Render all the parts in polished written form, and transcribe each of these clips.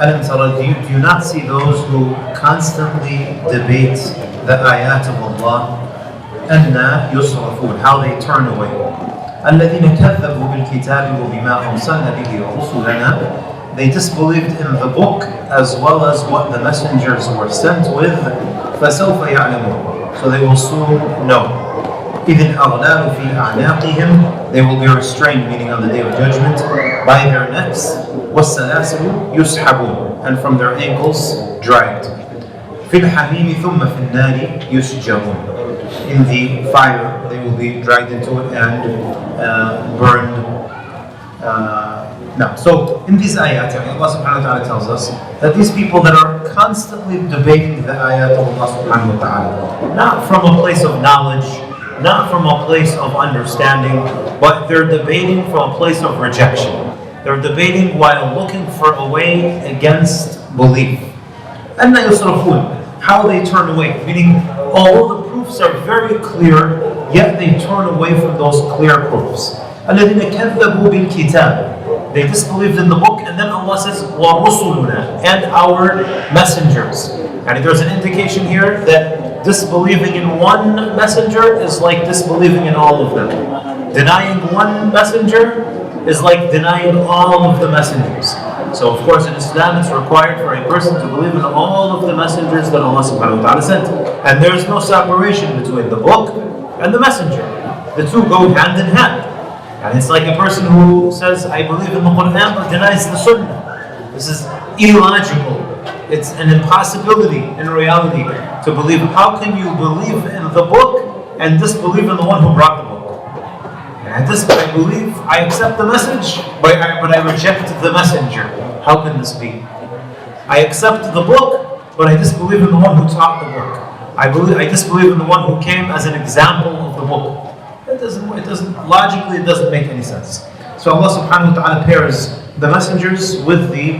ألم ترى, do you not see those who constantly debate the ayat of Allah? أَنَّا يُصْرَفُونَ, how they turn away. الَّذِينَ كَذَّبُوا بِالْكِتَابِ وَبِمَا أَرْسَلْنَا بِهِ رُسُلَنَا, they disbelieved in the book as well as what the messengers were sent with. فَسَوْفَ يَعْلَمُونَ, so they will soon know. إِذِ الْأَغْلَالُ فِي أَعْنَاقِهِمْ, they will be restrained, meaning on the day of judgment, by their necks. وَالسَّلَاسِلُ يُسْحَبُونَ, and from their ankles dragged. فِي الْحَمِيمِ ثُمَّ فِي النَّارِ يُسْجَرُونَ, in the fire they will be dragged into it and burned. Now, so in these ayat, Allah subhanahu wa ta'ala tells us that these people that are constantly debating the ayat of Allah subhanahu wa ta'ala, not from a place of knowledge, not from a place of understanding, but they're debating from a place of rejection. They're debating while looking for a way against belief. أَنَّ يُصْرَفُونَ, how they turn away, meaning all the proofs are very clear, yet they turn away from those clear proofs. الَّذِينَ كَذَّبُوا بِالْكِتَابِ, they disbelieved in the book, and then Allah says, وَرُسُلُنَا, and our messengers. And there's an indication here that disbelieving in one messenger is like disbelieving in all of them. Denying one messenger is like denying all of the messengers. So of course in Islam it's required for a person to believe in all of the messengers that Allah subhanahu wa ta'ala sent. And there is no separation between the book and the messenger. The two go hand in hand. And it's like a person who says, I believe in the Quran but denies the Sunnah. This is illogical. It's an impossibility in reality to believe. How can you believe in the book and disbelieve in the one who brought the book? And I believe, I accept the message, but I reject the messenger. How can this be? I accept the book, but I disbelieve in the one who taught the book. I disbelieve in the one who came as an example of the book. Logically, it doesn't make any sense. So Allah subhanahu wa ta'ala pairs the messengers with the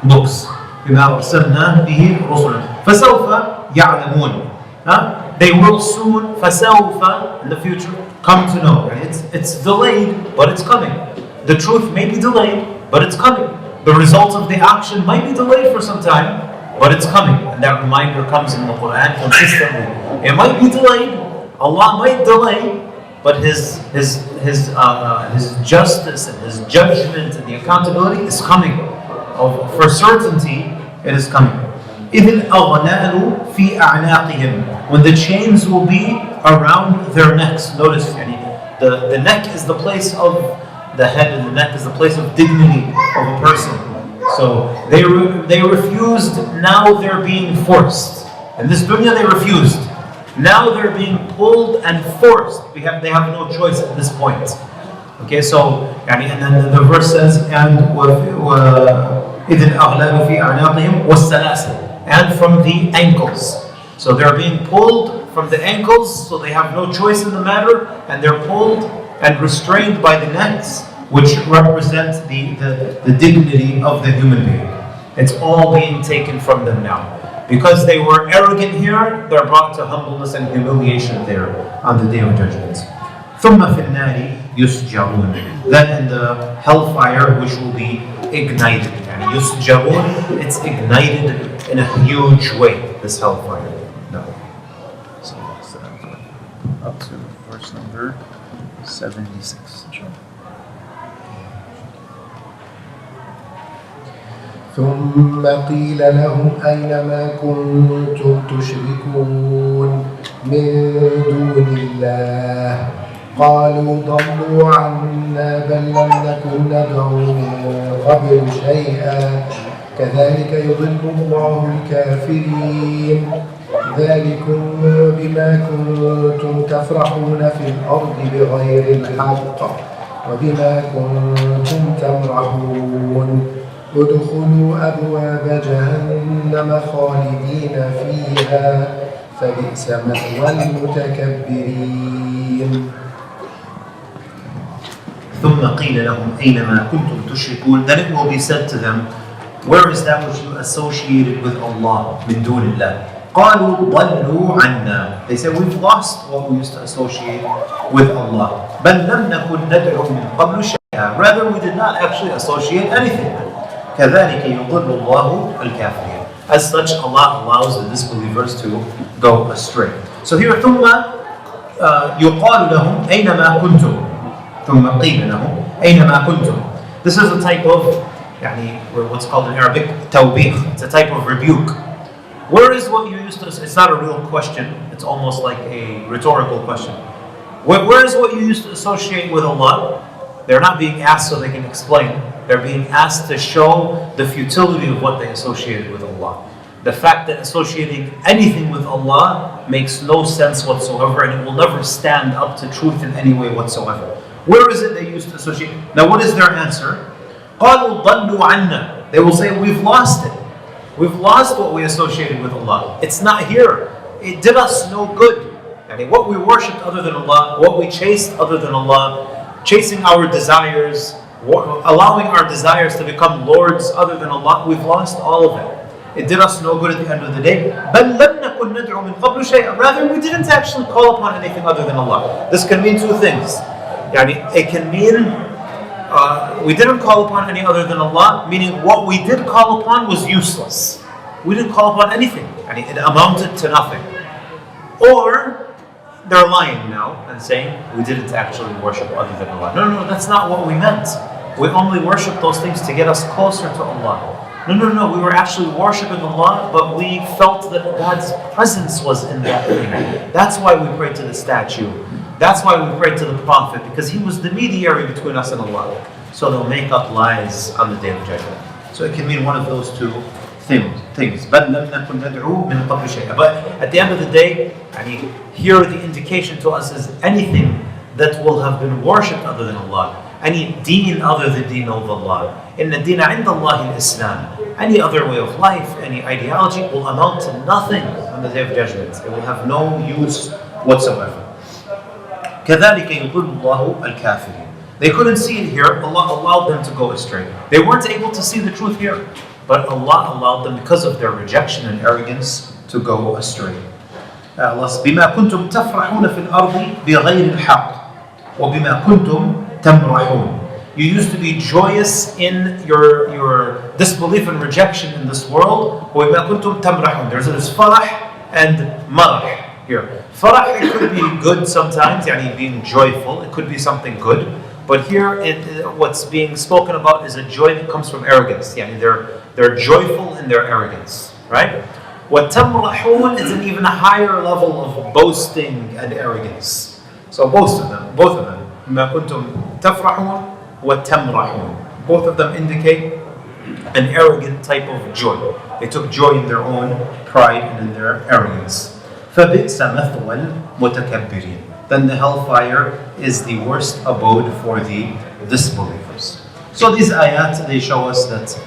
books. بِمَا أَرْسَلْنَا بِهِ رُسُلًا فَسَوْفَ يَعْلَمُونَ, they will soon, فَسَوْفَ, in the future, come to know. It's delayed, but it's coming. The truth may be delayed, but it's coming. The results of the action might be delayed for some time, but it's coming. And that reminder comes in the Quran consistently. It might be delayed, Allah might delay, but His justice and His judgment and the accountability is coming. For certainty, it is coming. إِذِ الْأَغْلَالُ فِي أَعْنَاقِهِمْ, when the chains will be around their necks. Notice, the neck is the place of the head, and the neck is the place of dignity of a person. So they refused, now they're being forced. In this dunya they refused. Now they're being pulled and forced. They have no choice at this point. Okay, so, and then the verse says, and إِذِ الْأَغْلَالُ فِي أَعْنَاقِهِمْ وَالسَّلَاسِلُ, and from the ankles. So they're being pulled from the ankles, so they have no choice in the matter, and they're pulled and restrained by the necks, which represent the dignity of the human being. It's all being taken from them now. Because they were arrogant here, they're brought to humbleness and humiliation there on the day of judgment. ثُمَّ فِي النَّارِ يُسْجَرُونَ, then in the hellfire which will be ignited. And يُسْجَرُونَ, it's ignited in a huge way, this hellfire. No. So up to verse number 76. ثم قيل لهم أين ما كنتم تشركون من دون الله قالوا ضلوا عنا بل لم نكن ندعو من قبل شيئا كذلك يضل الله الكافرين ذلكم بما كنتم تفرحون في الأرض بغير الحق وبما كنتم تمرحون ادخلوا أبواب جهنم خالدين فيها فبئس مثوى المتكبرين. ثم قيل لهم أين ما كنتم تشركون, then it will be said to them, where is that which you associated with Allah من دون الله? قالوا ضلوا عنا, they said we've lost what we used to associate with Allah. بل لم نكن ندعو من قبل شيئا, rather we did not actually associate anything. كذلك يضل الله الكافرين. As such, Allah allows the disbelievers to go astray. So here, ثم يقال لهم أينما كنتم. ثم قيل لهم أينما كنتم. This is a type of what's called in Arabic توبيخ. It's a type of rebuke. Where is what you used to? It's not a real question. It's almost like a rhetorical question. Where is what you used to associate with Allah? They're not being asked so they can explain. They're being asked to show the futility of what they associated with Allah. The fact that associating anything with Allah makes no sense whatsoever, and it will never stand up to truth in any way whatsoever. Where is it they used to associate? Now what is their answer? قَالُوا ضَلُّوا عَنَّا. They will say, we've lost it. We've lost what we associated with Allah. It's not here. It did us no good. What we worshipped other than Allah, what we chased other than Allah, chasing our desires, allowing our desires to become lords other than Allah, we've lost all of it. It did us no good at the end of the day. بَلْ لَمْ نَكُنْ نَدْعُو مِنْ قَبْلُ شَيْئًا. Rather, we didn't actually call upon anything other than Allah. This can mean two things. It can mean we didn't call upon any other than Allah, meaning what we did call upon was useless. We didn't call upon anything. It amounted to nothing. Or they're lying now and saying we didn't actually worship other than Allah. No, that's not what we meant. We only worship those things to get us closer to Allah. No, we were actually worshiping Allah, but we felt that God's presence was in that thing. That's why we prayed to the statue. That's why we prayed to the Prophet, because he was the mediator between us and Allah. So they'll make up lies on the Day of Judgment. So it can mean one of those two things. But at the end of the day, here the indication to us is anything that will have been worshipped other than Allah, any deen other than deen of Allah. Inna deen عند الله الإسلام. Any other way of life, any ideology will amount to nothing on the Day of Judgment. It will have no use whatsoever. كذلك يضل الله الكافرين. They couldn't see it here. Allah allowed them to go astray. They weren't able to see the truth here, but Allah allowed them, because of their rejection and arrogance, to go astray. Allah says, بما كنتم تفرحون في الأرض بغير الحق وبما كنتم تمرحون. You used to be joyous in your disbelief and rejection in this world. وبما كنتم تمرحون. There's farah and marah here. Farah, it could be good sometimes, being joyful. It could be something good. But here, what's being spoken about is a joy that comes from arrogance. They're joyful in their arrogance, right? What tamrahun is an even higher level of boasting and arrogance. So both of them. ما كنتم تفرحون وتمرحون. Both of them indicate an arrogant type of joy. They took joy in their own pride and in their arrogance. فبئس مثوى المتكبرين. Then the hellfire is the worst abode for the disbelievers. So these ayat, they show us that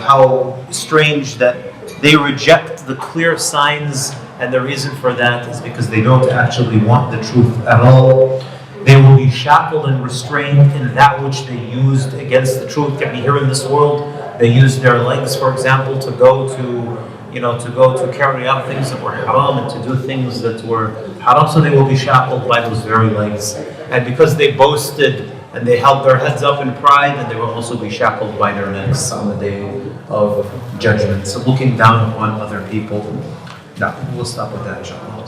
how strange that they reject the clear signs, and the reason for that is because they don't actually want the truth at all. They will be shackled and restrained in that which they used against the truth. Here in this world, they used their legs, for example, to go to carry out things that were haram and to do things that were haram. So they will be shackled by those very legs. And because they boasted and they held their heads up in pride, then they will also be shackled by their necks on the Day of Judgment. So looking down upon other people. Now, we'll stop with that, inshallah.